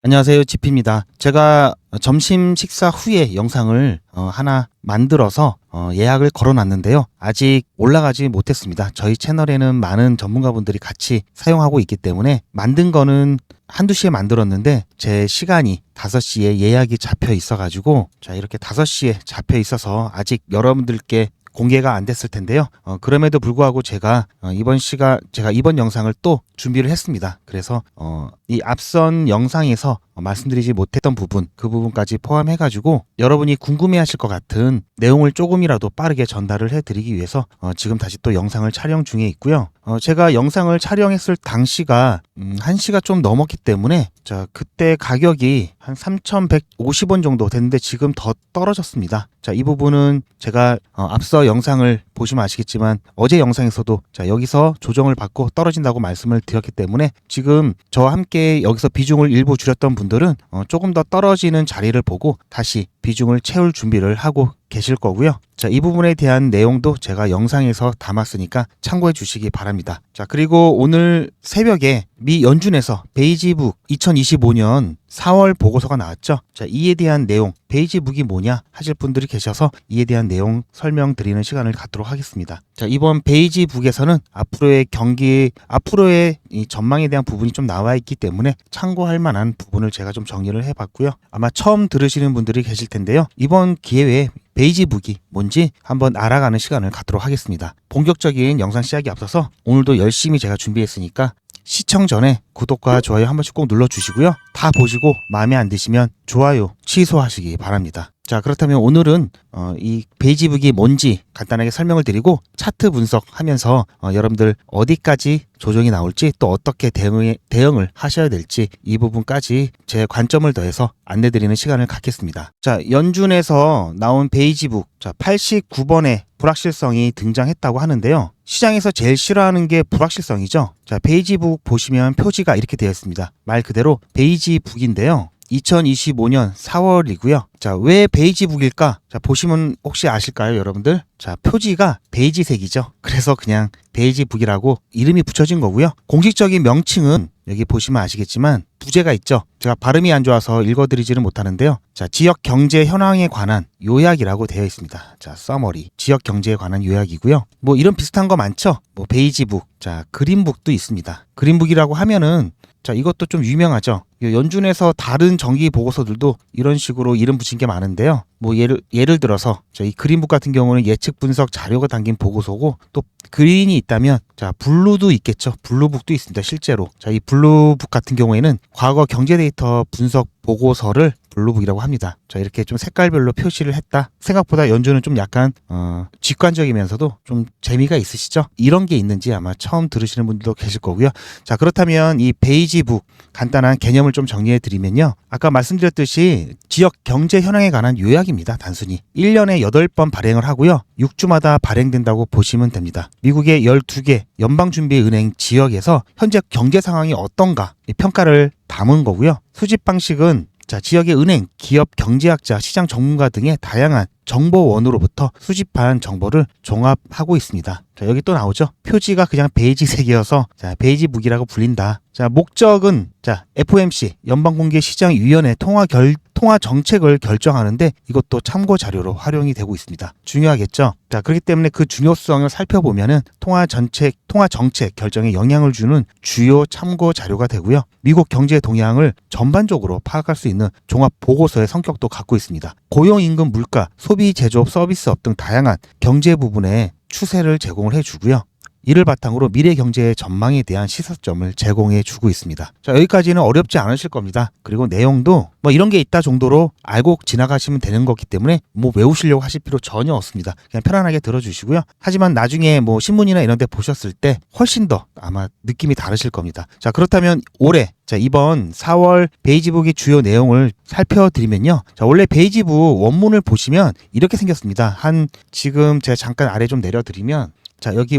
안녕하세요. 지피입니다. 제가 점심 식사 후에 영상을 하나 만들어서 예약을 걸어놨는데요. 아직 올라가지 못했습니다. 저희 채널에는 많은 전문가분들이 같이 사용하고 있기 때문에 만든 거는 한두 시에 만들었는데 제 시간이 5시에 예약이 잡혀 있어가지고 이렇게 5시에 잡혀 있어서 아직 여러분들께 공개가 안 됐을 텐데요. 그럼에도 불구하고 제가 이번 영상을 또 준비를 했습니다. 그래서 이 앞선 영상에서 말씀드리지 못했던 부분, 그 부분까지 포함해가지고 여러분이 궁금해하실 것 같은 내용을 조금이라도 빠르게 전달을 해드리기 위해서 지금 다시 또 영상을 촬영 중에 있고요. 제가 영상을 촬영했을 당시가 1시가 좀 넘었기 때문에 그때 가격이 한 3,150원 정도 됐는데 지금 더 떨어졌습니다. 이 부분은 제가 앞서 영상을 보시면 아시겠지만 어제 영상에서도 여기서 조정을 받고 떨어진다고 말씀을 드렸기 때문에 지금 저와 함께 여기서 비중을 일부 줄였던 분들은 조금 더 떨어지는 자리를 보고 다시 비중을 채울 준비를 하고 계실 거고요. 이 부분에 대한 내용도 제가 영상에서 담았으니까 참고해 주시기 바랍니다. 그리고 오늘 새벽에 미 연준에서 베이지북 2025년 4월 보고서가 나왔죠. 이에 대한 내용, 베이지북이 뭐냐 하실 분들이 계셔서 이에 대한 내용 설명드리는 시간을 갖도록 하겠습니다. 이번 베이지북에서는 앞으로의 이 전망에 대한 부분이 좀 나와 있기 때문에 참고할 만한 부분을 제가 좀 정리를 해봤고요. 아마 처음 들으시는 분들이 계실 텐데요. 이번 기회에 베이지북이 뭔지 한번 알아가는 시간을 갖도록 하겠습니다. 본격적인 영상 시작에 앞서서 오늘도 열심히 제가 준비했으니까 시청 전에 구독과 좋아요 한 번씩 꼭 눌러주시고요. 다 보시고 마음에 안 드시면 좋아요 취소하시기 바랍니다. 그렇다면 오늘은 이 베이지북이 뭔지 간단하게 설명을 드리고 차트 분석하면서 여러분들 어디까지 조정이 나올지 또 어떻게 대응을 하셔야 될지 이 부분까지 제 관점을 더해서 안내드리는 시간을 갖겠습니다. 연준에서 나온 베이지북 89번의 불확실성이 등장했다고 하는데요. 시장에서 제일 싫어하는 게 불확실성이죠. 베이지북 보시면 표지가 이렇게 되어 있습니다. 말 그대로 베이지북인데요. 2025년 4월이고요. 왜 베이지북일까? 보시면 혹시 아실까요, 여러분들? 표지가 베이지색이죠. 그래서 그냥 베이지북이라고 이름이 붙여진 거고요. 공식적인 명칭은 여기 보시면 아시겠지만 부제가 있죠. 제가 발음이 안 좋아서 읽어드리지는 못하는데요. 지역 경제 현황에 관한 요약이라고 되어 있습니다. 서머리. 지역 경제에 관한 요약이고요. 이런 비슷한 거 많죠? 베이지북. 그린북도 있습니다. 그린북이라고 하면은 이것도 좀 유명하죠. 연준에서 다른 정기 보고서들도 이런 식으로 이름 붙인 게 많은데요. 예를 들어서 이 그린북 같은 경우는 예측 분석 자료가 담긴 보고서고 또 그린이 있다면 블루도 있겠죠. 블루북도 있습니다. 실제로. 이 블루북 같은 경우에는 과거 경제 데이터 분석 보고서를 블루북이라고 합니다. 이렇게 좀 색깔별로 표시를 했다. 생각보다 연준은 좀 약간 직관적이면서도 좀 재미가 있으시죠? 이런 게 있는지 아마 처음 들으시는 분들도 계실 거고요. 그렇다면 이 베이지북 간단한 개념을 좀 정리해 드리면요. 아까 말씀드렸듯이 지역 경제 현황에 관한 요약입니다. 단순히 1년에 8번 발행을 하고요. 6주마다 발행된다고 보시면 됩니다. 미국의 12개 연방준비은행 지역에서 현재 경제 상황이 어떤가 평가를 담은 거고요. 수집 방식은 지역의 은행, 기업, 경제학자, 시장 전문가 등의 다양한 정보원으로부터 수집한 정보를 종합하고 있습니다. 여기 또 나오죠. 표지가 그냥 베이지색이어서 베이지북이라고 불린다. 목적은 FOMC 연방공개시장위원회 통화 정책을 결정하는데 이것도 참고 자료로 활용이 되고 있습니다. 중요하겠죠. 그렇기 때문에 그 중요성을 살펴보면은 통화 정책 결정에 영향을 주는 주요 참고 자료가 되고요. 미국 경제 동향을 전반적으로 파악할 수 있는 종합 보고서의 성격도 갖고 있습니다. 고용, 임금, 물가, 소비, 제조업, 서비스업 등 다양한 경제 부분에 추세를 제공을 해주고요. 이를 바탕으로 미래 경제의 전망에 대한 시사점을 제공해 주고 있습니다. 여기까지는 어렵지 않으실 겁니다. 그리고 내용도 이런 게 있다 정도로 알고 지나가시면 되는 거기 때문에 외우시려고 하실 필요 전혀 없습니다. 그냥 편안하게 들어주시고요. 하지만 나중에 신문이나 이런 데 보셨을 때 훨씬 더 아마 느낌이 다르실 겁니다. 그렇다면 올해 이번 4월 베이지북의 주요 내용을 살펴드리면요. 원래 베이지북 원문을 보시면 이렇게 생겼습니다. 지금 제가 잠깐 아래 좀 내려드리면 여기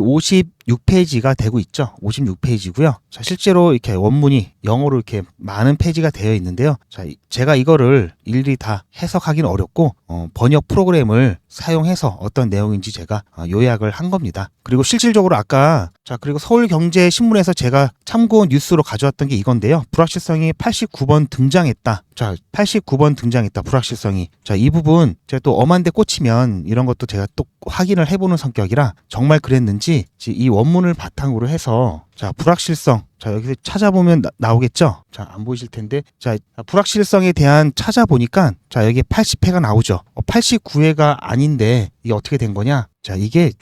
56페이지가 되고 있죠. 56페이지고요. 자, 실제로 이렇게 원문이 영어로 이렇게 많은 페이지가 되어 있는데요. 자, 제가 이거를 일일이 다 해석하기는 어렵고 번역 프로그램을 사용해서 어떤 내용인지 제가 요약을 한 겁니다. 그리고 실질적으로 아까 그리고 서울경제신문에서 제가 참고 뉴스로 가져왔던 게 이건데요. 불확실성이 89번 등장했다. 자, 89번 등장했다. 불확실성이. 자, 이 부분 제가 또 엄한데 꽂히면 이런 것도 제가 또 확인을 해보는 성격이라 정말 그랬는지 이 원문을 바탕으로 해서 자, 불확실성. 자, 여기서 찾아보면 나오겠죠? 자, 안 보이실 텐데. 자, 불확실성에 대한 찾아보니까 자, 여기 80회가 나오죠. 89회가 아닌데 이게 어떻게 된 거냐? 자, 이게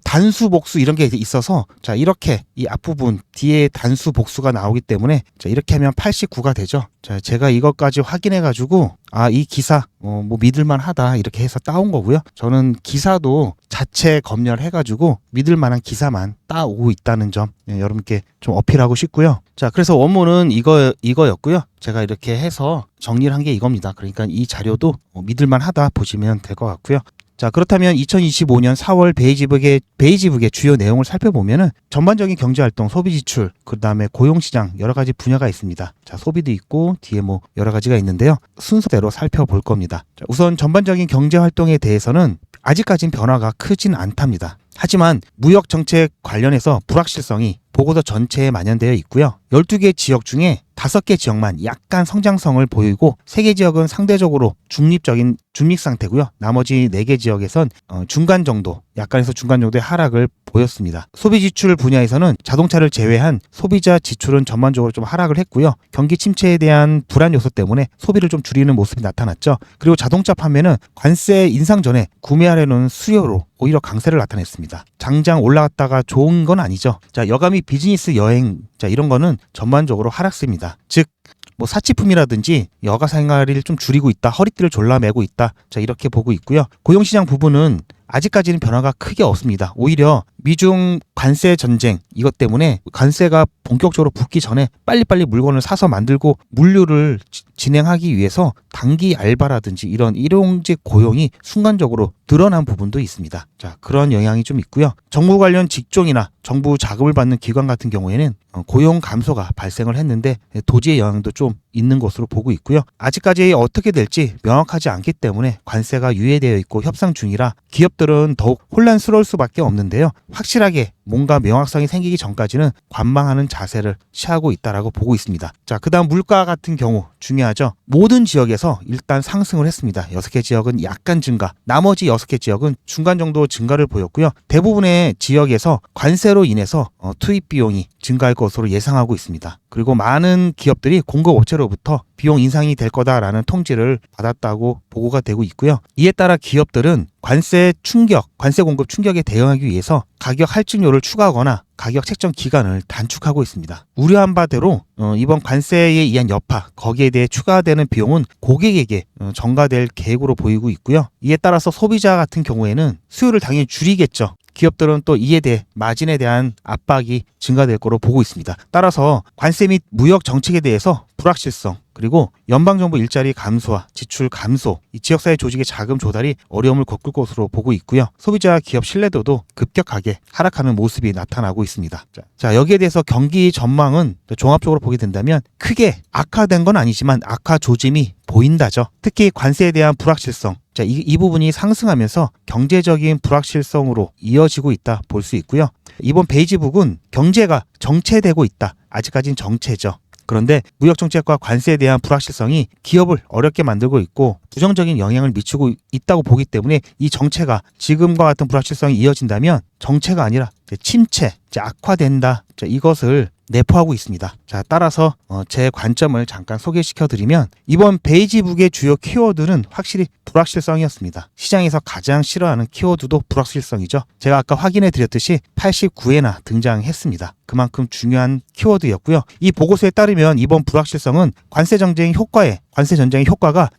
단수 복수 이런 게 있어서 자, 이렇게 이 앞부분 뒤에 단수 복수가 나오기 때문에 자, 이렇게 하면 89가 되죠. 자, 제가 이것까지 확인해 가지고 이 기사 뭐 믿을만 하다 이렇게 해서 따온 거고요. 저는 기사도 자체 검열해 가지고 믿을 만한 기사만 따오고 있다는 점 여러분께 좀 어필하고 싶고요. 자, 그래서 원문은 이거였고요. 제가 이렇게 해서 정리를 한 게 이겁니다. 그러니까 이 자료도 믿을만 하다 보시면 될 것 같고요. 자, 그렇다면 2025년 4월 베이지북의 주요 내용을 살펴보면은 전반적인 경제활동, 소비지출, 그 다음에 고용시장 여러 가지 분야가 있습니다. 자, 소비도 있고 뒤에 뭐 여러 가지가 있는데요. 순서대로 살펴볼 겁니다. 자, 우선 전반적인 경제활동에 대해서는 아직까진 변화가 크진 않답니다. 하지만 무역정책 관련해서 불확실성이 보고서 전체에 만연되어 있고요. 12개 지역 중에 5개 지역만 약간 성장성을 보이고 3개 지역은 상대적으로 중립 상태고요. 나머지 4개 지역에선 중간 정도, 약간에서 중간 정도의 하락을 보였습니다. 소비 지출 분야에서는 자동차를 제외한 소비자 지출은 전반적으로 좀 하락을 했고요. 경기 침체에 대한 불안 요소 때문에 소비를 좀 줄이는 모습이 나타났죠. 그리고 자동차 판매는 관세 인상 전에 구매하려는 수요로 오히려 강세를 나타냈습니다. 장장 올라갔다가 좋은 건 아니죠. 자, 여가미 비즈니스 여행, 자, 이런 거는 전반적으로 하락세입니다. 즉, 뭐 사치품이라든지 여가 생활을 좀 줄이고 있다, 허리띠를 졸라매고 있다, 자, 이렇게 보고 있고요. 고용시장 부분은 아직까지는 변화가 크게 없습니다. 오히려 미중 관세 전쟁 이것 때문에 관세가 본격적으로 붙기 전에 빨리빨리 물건을 사서 만들고 물류를 진행하기 위해서 단기 알바라든지 이런 일용직 고용이 순간적으로 드러난 부분도 있습니다. 자, 그런 영향이 좀 있고요. 정부 관련 직종이나 정부 자금을 받는 기관 같은 경우에는 고용 감소가 발생을 했는데 도지의 영향도 좀 있는 것으로 보고 있고요. 아직까지 어떻게 될지 명확하지 않기 때문에 관세가 유예되어 있고 협상 중이라 기업들은 더욱 혼란스러울 수밖에 없는데요. 확실하게 뭔가 명확성이 생기기 전까지는 관망하는 자세를 취하고 있다라고 보고 있습니다. 자, 그다음 물가 같은 경우 중요하죠. 모든 지역에서 일단 상승을 했습니다. 6개 지역은 약간 증가, 나머지 6개 지역은 중간 정도 증가를 보였고요. 대부분의 지역에서 관세로 인해서 투입 비용이 증가할 것으로 예상하고 있습니다. 그리고 많은 기업들이 공급업체로부터 비용 인상이 될 거다라는 통지를 받았다고 보고가 되고 있고요. 이에 따라 기업들은 관세 공급 충격에 대응하기 위해서 가격 할증료를 추가하거나 가격 책정 기간을 단축하고 있습니다. 우려한 바대로 이번 관세에 의한 여파, 거기에 대해 추가되는 비용은 고객에게 전가될 계획으로 보이고 있고요. 이에 따라서 소비자 같은 경우에는 수요를 당연히 줄이겠죠. 기업들은 또 이에 대해 마진에 대한 압박이 증가될 거로 보고 있습니다. 따라서 관세 및 무역 정책에 대해서 불확실성, 그리고 연방정부 일자리 감소와 지출 감소, 이 지역사회 조직의 자금 조달이 어려움을 겪을 것으로 보고 있고요. 소비자 기업 신뢰도도 급격하게 하락하는 모습이 나타나고 있습니다. 자, 여기에 대해서 경기 전망은 종합적으로 보게 된다면 크게 악화된 건 아니지만 악화 조짐이 보인다죠. 특히 관세에 대한 불확실성, 자, 이 부분이 상승하면서 경제적인 불확실성으로 이어지고 있다 볼 수 있고요. 이번 베이지북은 경제가 정체되고 있다. 아직까지는 정체죠. 그런데 무역정책과 관세에 대한 불확실성이 기업을 어렵게 만들고 있고 부정적인 영향을 미치고 있다고 보기 때문에 이 정체가 지금과 같은 불확실성이 이어진다면 정체가 아니라 침체, 악화된다. 이것을 내포하고 있습니다. 자, 따라서 제 관점을 잠깐 소개시켜드리면 이번 베이지북의 주요 키워드는 확실히 불확실성이었습니다. 시장에서 가장 싫어하는 키워드도 불확실성이죠. 제가 아까 확인해 드렸듯이 89회나 등장했습니다. 그만큼 중요한 키워드였고요. 이 보고서에 따르면 이번 불확실성은 관세 전쟁의 효과가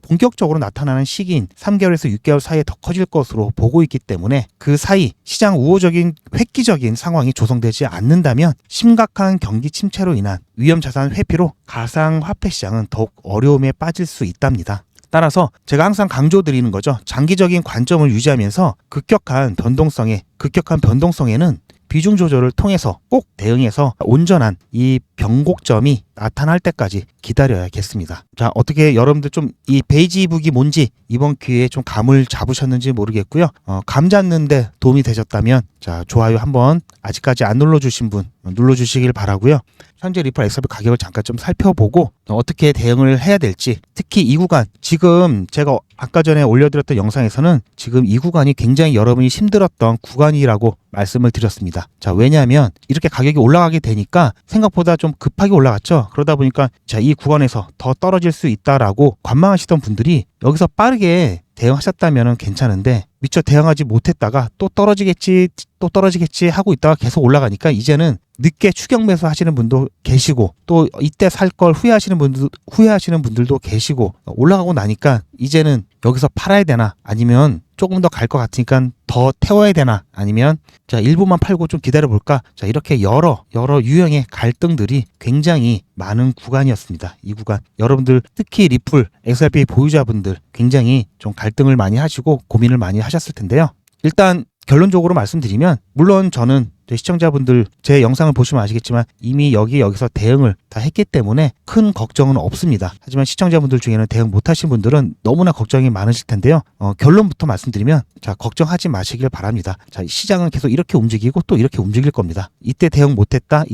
본격적으로 나타나는 시기인 3개월에서 6개월 사이에 더 커질 것으로 보고 있기 때문에 그 사이 시장 우호적인 획기적인 상황이 조성되지 않는다면 심각한 경기 침체로 인한 위험자산 회피로 가상화폐 시장은 더욱 어려움에 빠질 수 있답니다. 따라서 제가 항상 강조드리는 거죠. 장기적인 관점을 유지하면서 급격한 변동성에는 비중 조절을 통해서 꼭 대응해서 온전한 이 변곡점이 나타날 때까지 기다려야겠습니다. 자, 어떻게 여러분들 좀 이 베이지북이 뭔지 이번 기회에 좀 감을 잡으셨는지 모르겠고요. 감 잡는데 도움이 되셨다면 자, 좋아요 한번 아직까지 안 눌러주신 분 눌러주시길 바라고요. 현재 리플 XRP 가격을 잠깐 좀 살펴보고 어떻게 대응을 해야 될지, 특히 이 구간, 지금 제가 아까 전에 올려드렸던 영상에서는 지금 이 구간이 굉장히 여러분이 힘들었던 구간이라고 말씀을 드렸습니다. 자, 왜냐하면 이렇게 가격이 올라가게 되니까 생각보다 좀 급하게 올라갔죠. 그러다 보니까 자, 이 구간에서 더 떨어질 수 있다라고 관망하시던 분들이 여기서 빠르게 대응하셨다면 괜찮은데 미처 대응하지 못했다가 또 떨어지겠지 하고 있다가 계속 올라가니까 이제는 늦게 추격 매수 하시는 분도 계시고 또 이때 살 걸 후회하시는 분들도 계시고 올라가고 나니까 이제는 여기서 팔아야 되나 아니면 조금 더 갈 것 같으니까 더 태워야 되나 아니면 자 일부만 팔고 좀 기다려 볼까, 자 이렇게 여러 유형의 갈등들이 굉장히 많은 구간이었습니다. 이 구간 여러분들 특히 리플 XRP 보유자분들 굉장히 좀 갈등을 많이 하시고 고민을 많이 하셨을 텐데요. 일단 결론적으로 말씀드리면 물론 저는 시청자분들 제 영상을 보시면 아시겠지만 이미 여기서 대응을 다 했기 때문에 큰 걱정은 없습니다. 하지만 시청자분들 중에는 대응 못하신 분들은 너무나 걱정이 많으실 텐데요. 결론부터 말씀드리면 자 걱정하지 마시길 바랍니다. 자 시장은 계속 이렇게 움직이고 또 이렇게 움직일 겁니다. 이때 대응 못했다,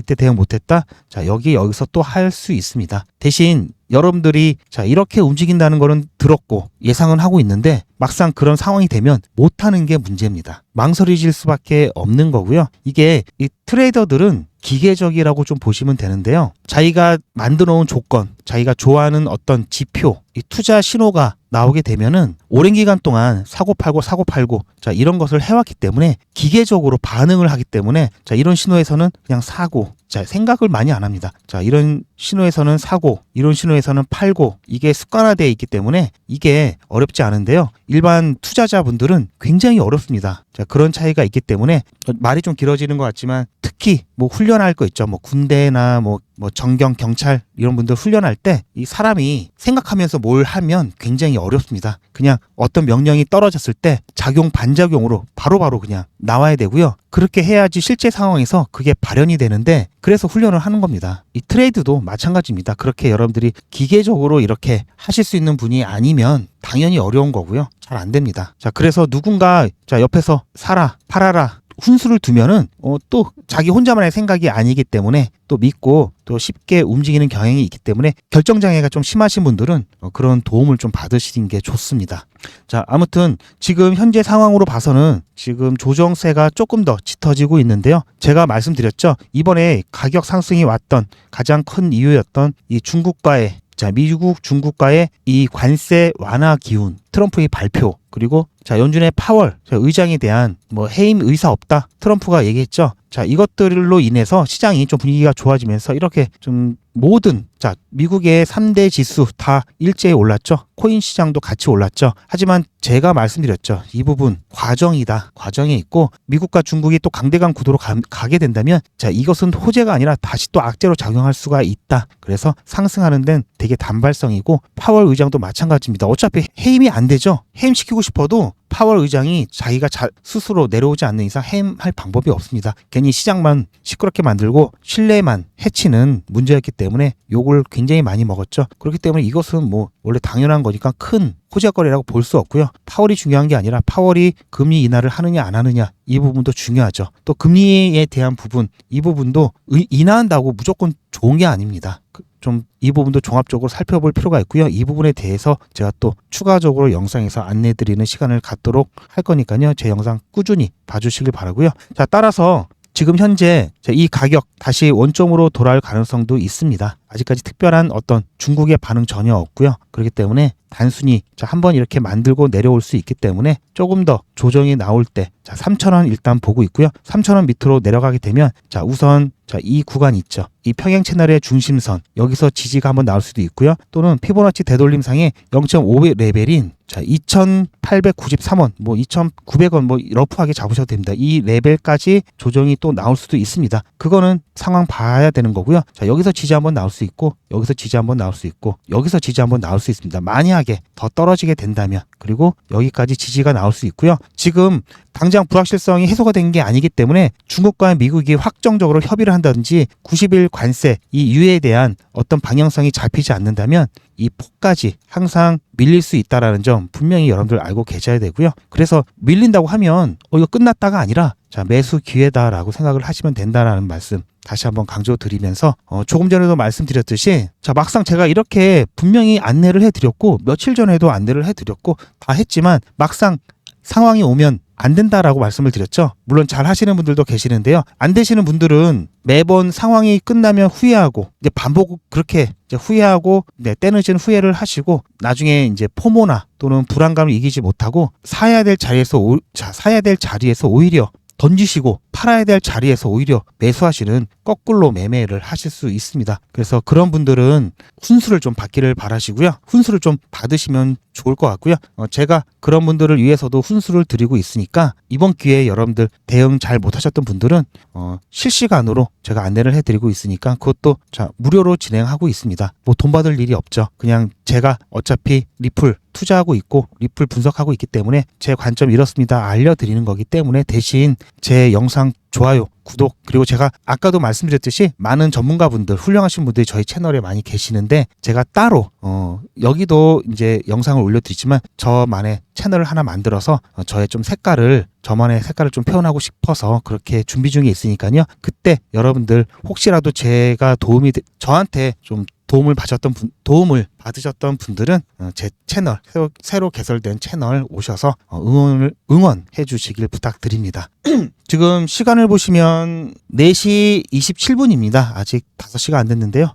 자 여기서 또 할 수 있습니다. 대신 여러분들이 자 이렇게 움직인다는 거는 들었고 예상은 하고 있는데 막상 그런 상황이 되면 못하는 게 문제입니다. 망설이실 수밖에 없는 거고요. 이게 이 트레이더들은 기계적이라고 좀 보시면 되는데요. 자기가 만들어 놓은 조건, 자기가 좋아하는 어떤 지표, 이 투자 신호가 나오게 되면은 오랜 기간 동안 사고 팔고 자 이런 것을 해왔기 때문에 기계적으로 반응을 하기 때문에 자 이런 신호에서는 그냥 사고, 자 생각을 많이 안 합니다. 자 이런 신호에서는 사고, 이런 신호에서는 팔고, 이게 습관화되어 있기 때문에 이게 어렵지 않은데요. 일반 투자자분들은 굉장히 어렵습니다. 자 그런 차이가 있기 때문에 말이 좀 길어지는 것 같지만 특히 뭐 훈련할 거 있죠. 뭐 군대나 뭐 정경 경찰 이런 분들 훈련할 때 이 사람이 생각하면서 뭘 하면 굉장히 어렵습니다. 그냥 어떤 명령이 떨어졌을 때 작용 반작용으로 바로바로 그냥 나와야 되고요. 그렇게 해야지 실제 상황에서 그게 발현이 되는데 그래서 훈련을 하는 겁니다. 이 트레이드도 마찬가지입니다. 그렇게 여러분들이 기계적으로 이렇게 하실 수 있는 분이 아니면 당연히 어려운 거고요. 잘 안 됩니다. 자 그래서 누군가 자 옆에서 사라 팔아라 훈수를 두면은 또 자기 혼자만의 생각이 아니기 때문에 또 믿고 또 쉽게 움직이는 경향이 있기 때문에 결정장애가 좀 심하신 분들은 그런 도움을 좀 받으시는 게 좋습니다. 자 아무튼 지금 현재 상황으로 봐서는 지금 조정세가 조금 더 짙어지고 있는데요. 제가 말씀드렸죠. 이번에 가격 상승이 왔던 가장 큰 이유였던 이 중국과의 자 미국 중국과의 이 관세 완화 기운, 트럼프의 발표, 그리고 자 연준의 파월 의장에 대한 뭐 해임 의사 없다 트럼프가 얘기했죠. 자 이것들로 인해서 시장이 좀 분위기가 좋아지면서 이렇게 좀 모든 자 미국의 3대 지수 다 일제히 올랐죠. 코인 시장도 같이 올랐죠. 하지만 제가 말씀드렸죠. 이 부분 과정이다. 과정에 있고 미국과 중국이 또 강대강 구도로 가게 된다면 자 이것은 호재가 아니라 다시 또 악재로 작용할 수가 있다. 그래서 상승하는 데는 되게 단발성이고 파월 의장도 마찬가지입니다. 어차피 해임이 안 되죠. 해임시키고 싶어도 파월 의장이 자기가 스스로 내려오지 않는 이상 해임할 방법이 없습니다. 괜히 시장만 시끄럽게 만들고 신뢰만 해치는 문제였기 때문에 욕을 굉장히 많이 먹었죠. 그렇기 때문에 이것은 뭐 원래 당연한 거니까 큰 호재거리라고 볼 수 없고요. 파월이 중요한 게 아니라 파월이 금리 인하를 하느냐 안 하느냐 이 부분도 중요하죠. 또 금리에 대한 부분 이 부분도 인하한다고 무조건 좋은 게 아닙니다. 좀 이 부분도 종합적으로 살펴볼 필요가 있고요. 이 부분에 대해서 제가 또 추가적으로 영상에서 안내드리는 시간을 갖도록 할 거니까요. 제 영상 꾸준히 봐주시길 바라고요. 자 따라서 지금 현재 이 가격 다시 원점으로 돌아올 가능성도 있습니다. 아직까지 특별한 어떤 중국의 반응 전혀 없고요. 그렇기 때문에 단순히 자 한번 이렇게 만들고 내려올 수 있기 때문에 조금 더 조정이 나올 때 자 3,000원 일단 보고 있고요. 3,000원 밑으로 내려가게 되면 자 우선 자 이 구간 있죠. 이 평행 채널의 중심선 여기서 지지가 한번 나올 수도 있고요. 또는 피보나치 되돌림상의 0.5 레벨인 자 2,893원 뭐 2,900원 뭐 러프하게 잡으셔도 됩니다. 이 레벨까지 조정이 또 나올 수도 있습니다. 그거는 상황 봐야 되는 거고요. 자 여기서 지지 한번 나올 수 수 있고 여기서 지지 한번 나올 수 있고 여기서 지지 한번 나올 수 있습니다. 만약에 더 떨어지게 된다면. 그리고 여기까지 지지가 나올 수 있고요. 지금 당장 불확실성이 해소가 된 게 아니기 때문에 중국과 미국이 확정적으로 협의를 한다든지 90일 관세 이 유예에 대한 어떤 방향성이 잡히지 않는다면 이 폭까지 항상 밀릴 수 있다라는 점 분명히 여러분들 알고 계셔야 되고요. 그래서 밀린다고 하면 이거 끝났다가 아니라 자 매수 기회다라고 생각을 하시면 된다라는 말씀 다시 한번 강조드리면서 조금 전에도 말씀드렸듯이 자 막상 제가 이렇게 분명히 안내를 해드렸고 며칠 전에도 안내를 해드렸고 다 했지만 막상 상황이 오면 안 된다라고 말씀을 드렸죠. 물론 잘 하시는 분들도 계시는데요. 안 되시는 분들은 매번 상황이 끝나면 후회하고 이제 반복 그렇게 이제 후회하고 때늦은 후회를 하시고 나중에 이제 포모나 또는 불안감을 이기지 못하고 사야 될 자리에서 오히려 던지시고 팔아야 될 자리에서 오히려 매수하시는 거꾸로 매매를 하실 수 있습니다. 그래서 그런 분들은 훈수를 좀 받기를 바라시고요. 훈수를 좀 받으시면 좋을 것 같고요. 제가 그런 분들을 위해서도 훈수를 드리고 있으니까 이번 기회에 여러분들 대응 잘 못하셨던 분들은 실시간으로 제가 안내를 해드리고 있으니까 그것도 무료로 진행하고 있습니다. 뭐 돈 받을 일이 없죠. 그냥 제가 어차피 리플 투자하고 있고 리플 분석하고 있기 때문에 제 관점 이렇습니다. 알려드리는 거기 때문에 대신 제 영상 좋아요, 구독 그리고 제가 아까도 말씀드렸듯이 많은 전문가분들 훌륭하신 분들이 저희 채널에 많이 계시는데 제가 따로 여기도 이제 영상을 올려드리지만 저만의 채널을 하나 만들어서 저의 좀 저만의 색깔을 좀 표현하고 싶어서 그렇게 준비 중에 있으니까요. 그때 여러분들 혹시라도 제가 저한테 좀 도움을 받으셨던 분들은 제 채널 새로 개설된 채널 오셔서 응원해 주시길 부탁드립니다. 지금 시간을 보시면 4시 27분입니다. 아직 5시가 안 됐는데요.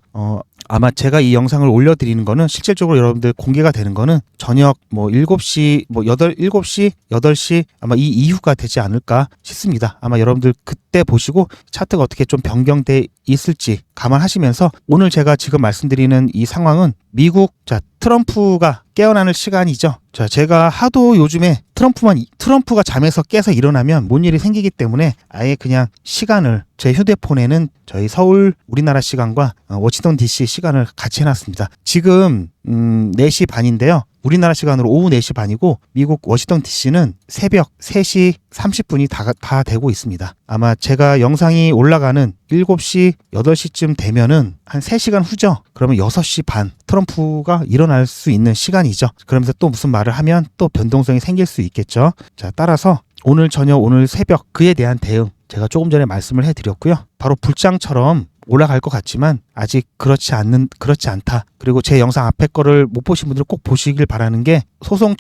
아마 제가 이 영상을 올려드리는 거는 실질적으로 여러분들 공개가 되는 거는 저녁 7시, 7시, 8시 아마 이 이후가 되지 않을까 싶습니다. 아마 여러분들 그때 보시고 차트가 어떻게 좀 변경돼 있을지 감안하시면서 오늘 제가 지금 말씀드리는 이 상황은 미국 트럼프가 깨어나는 시간이죠. 제가 하도 요즘에 트럼프가 잠에서 깨서 일어나면 뭔 일이 생기기 때문에 아예 그냥 시간을 제 휴대폰에는 저희 서울 우리나라 시간과 워싱턴 DC 시간을 같이 해놨습니다. 지금 4시 반인데요. 우리나라 시간으로 오후 4시 반이고 미국 워싱턴 DC는 새벽 3시 30분이 다 되고 있습니다. 아마 제가 영상이 올라가는 7시, 8시쯤 되면은 한 3시간 후죠. 그러면 6시 반 트럼프가 일어날 수 있는 시간이죠. 그러면서 또 무슨 말을 하면 또 변동성이 생길 수 있겠죠. 따라서 오늘 저녁, 오늘 새벽 그에 대한 대응 제가 조금 전에 말씀을 해드렸고요. 바로 불장처럼 올라갈 것 같지만 아직 그렇지 않다. 그리고 제 영상 앞에 거를 못 보신 분들은 꼭 보시길 바라는 게 소송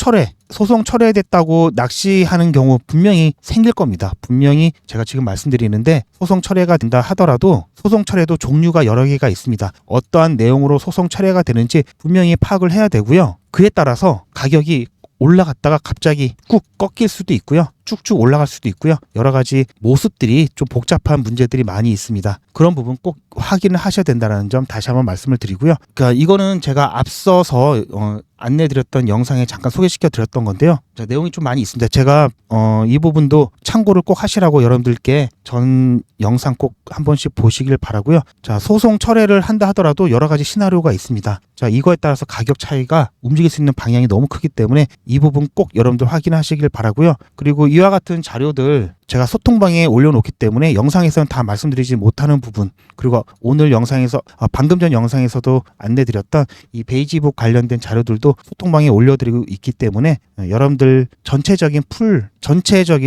철회됐다고 낚시하는 경우 분명히 생길 겁니다. 분명히 제가 지금 말씀드리는데 소송 철회가 된다 하더라도 소송 철회도 종류가 여러 개가 있습니다. 어떠한 내용으로 소송 철회가 되는지 분명히 파악을 해야 되고요. 그에 따라서 가격이 올라갔다가 갑자기 꾹 꺾일 수도 있고요. 쭉쭉 올라갈 수도 있고요. 여러 가지 모습들이 좀 복잡한 문제들이 많이 있습니다. 그런 부분 꼭 확인을 하셔야 된다는 점 다시 한번 말씀을 드리고요. 그러니까 이거는 제가 앞서서 안내드렸던 영상에 잠깐 소개시켜 드렸던 건데요. 내용이 좀 많이 있습니다. 제가 이 부분도 참고를 꼭 하시라고 여러분들께 전 영상 꼭 한 번씩 보시길 바라고요. 소송 철회를 한다 하더라도 여러 가지 시나리오가 있습니다. 이거에 따라서 가격 차이가 움직일 수 있는 방향이 너무 크기 때문에 이 부분 꼭 여러분들 확인하시길 바라고요. 그리고 이와 같은 자료들 제가 소통방에 올려놓기 때문에 영상에서는 다 말씀드리지 못하는 부분 그리고 오늘 영상에서 방금 전 영상에서도 안내드렸던 이 베이지북 관련된 자료들도 소통방에 올려드리고 있기 때문에 여러분들 전체적인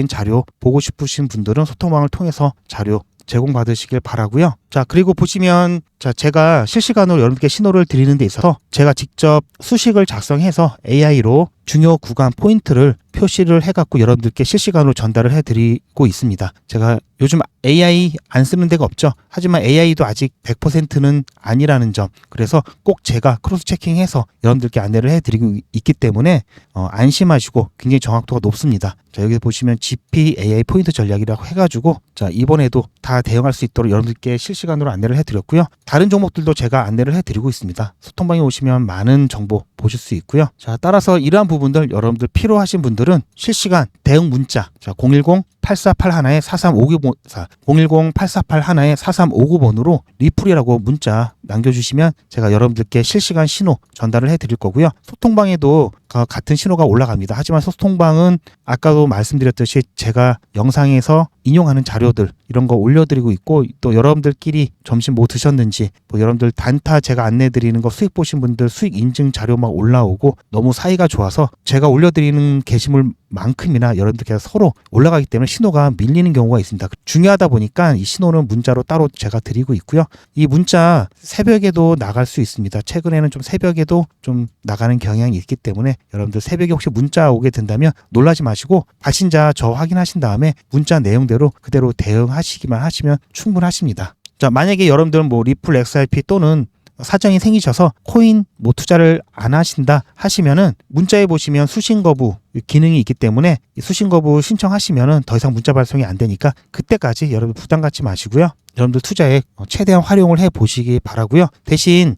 자료 보고 싶으신 분들은 소통방을 통해서 자료 제공받으시길 바라고요. 그리고 보시면 제가 실시간으로 여러분께 신호를 드리는 데 있어서 제가 직접 수식을 작성해서 AI로 중요 구간 포인트를 표시를 해갖고 여러분들께 실시간으로 전달을 해드리고 있습니다. 제가 요즘 AI 안 쓰는 데가 없죠. 하지만 AI도 아직 100%는 아니라는 점. 그래서 꼭 제가 크로스 체킹해서 여러분들께 안내를 해드리고 있기 때문에 안심하시고 굉장히 정확도가 높습니다. 여기 보시면 GP AI 포인트 전략이라고 해가지고 이번에도 다 대응할 수 있도록 여러분들께 실시간으로 안내를 해드렸고요. 다른 종목들도 제가 안내를 해드리고 있습니다. 소통방에 오시면 많은 정보 보실 수 있고요. 따라서 이러한 부분들 여러분들 필요하신 분들은 실시간 대응 문자 010 010-8481-4359번으로 리플이라고 문자 남겨주시면 제가 여러분들께 실시간 신호 전달을 해드릴 거고요. 소통방에도 같은 신호가 올라갑니다. 하지만 소통방은 아까도 말씀드렸듯이 제가 영상에서 인용하는 자료들 이런 거 올려드리고 있고, 또 여러분들끼리 점심 뭐 드셨는지, 뭐 여러분들 단타 제가 안내드리는 거 수익 보신 분들 수익 인증 자료 막 올라오고 너무 사이가 좋아서 제가 올려드리는 게시물만큼이나 여러분들께서 서로 올라가기 때문에 신호가 밀리는 경우가 있습니다. 중요하다 보니까 이 신호는 문자로 따로 제가 드리고 있고요. 이 문자 새벽에도 나갈 수 있습니다. 최근에는 좀 새벽에도 좀 나가는 경향이 있기 때문에 여러분들 새벽에 혹시 문자 오게 된다면 놀라지 마시고 발신자 저 확인하신 다음에 문자 내용대로 그대로 대응하시기만 하시면 충분하십니다. 자, 만약에 여러분들은 뭐 리플 XRP 또는 사정이 생기셔서 코인 뭐 투자를 안 하신다 하시면은 문자에 보시면 수신 거부 기능이 있기 때문에 수신 거부 신청하시면은 더 이상 문자 발송이 안 되니까 그때까지 여러분 부담 갖지 마시고요. 여러분들 투자에 최대한 활용을 해 보시기 바라고요. 대신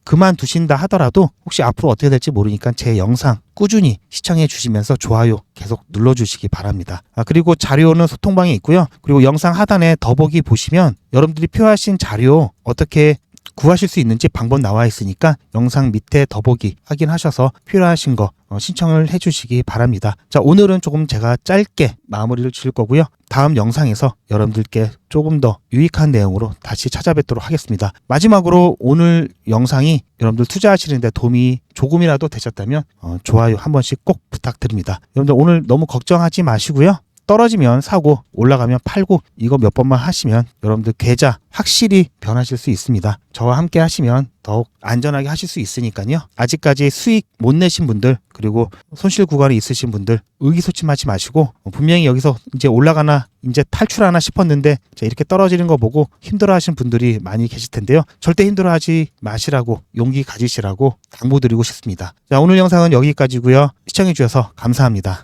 그만두신다 하더라도 혹시 앞으로 어떻게 될지 모르니까 제 영상 꾸준히 시청해 주시면서 좋아요 계속 눌러주시기 바랍니다. 그리고 자료는 소통방에 있고요. 그리고 영상 하단에 더보기 보시면 여러분들이 필요하신 자료 어떻게 구하실 수 있는지 방법 나와 있으니까 영상 밑에 더보기 확인하셔서 필요하신 거 신청을 해주시기 바랍니다. 자, 오늘은 조금 제가 짧게 마무리를 지을 거고요. 다음 영상에서 여러분들께 조금 더 유익한 내용으로 다시 찾아뵙도록 하겠습니다. 마지막으로 오늘 영상이 여러분들 투자하시는데 도움이 조금이라도 되셨다면 좋아요 한 번씩 꼭 부탁드립니다. 여러분들 오늘 너무 걱정하지 마시고요. 떨어지면 사고 올라가면 팔고 이거 몇 번만 하시면 여러분들 계좌 확실히 변하실 수 있습니다. 저와 함께 하시면 더욱 안전하게 하실 수 있으니까요. 아직까지 수익 못 내신 분들 그리고 손실 구간이 있으신 분들 의기소침하지 마시고 분명히 여기서 이제 올라가나 이제 탈출하나 싶었는데 이렇게 떨어지는 거 보고 힘들어하시는 분들이 많이 계실 텐데요. 절대 힘들어하지 마시라고 용기 가지시라고 당부드리고 싶습니다. 자, 오늘 영상은 여기까지고요. 시청해 주셔서 감사합니다.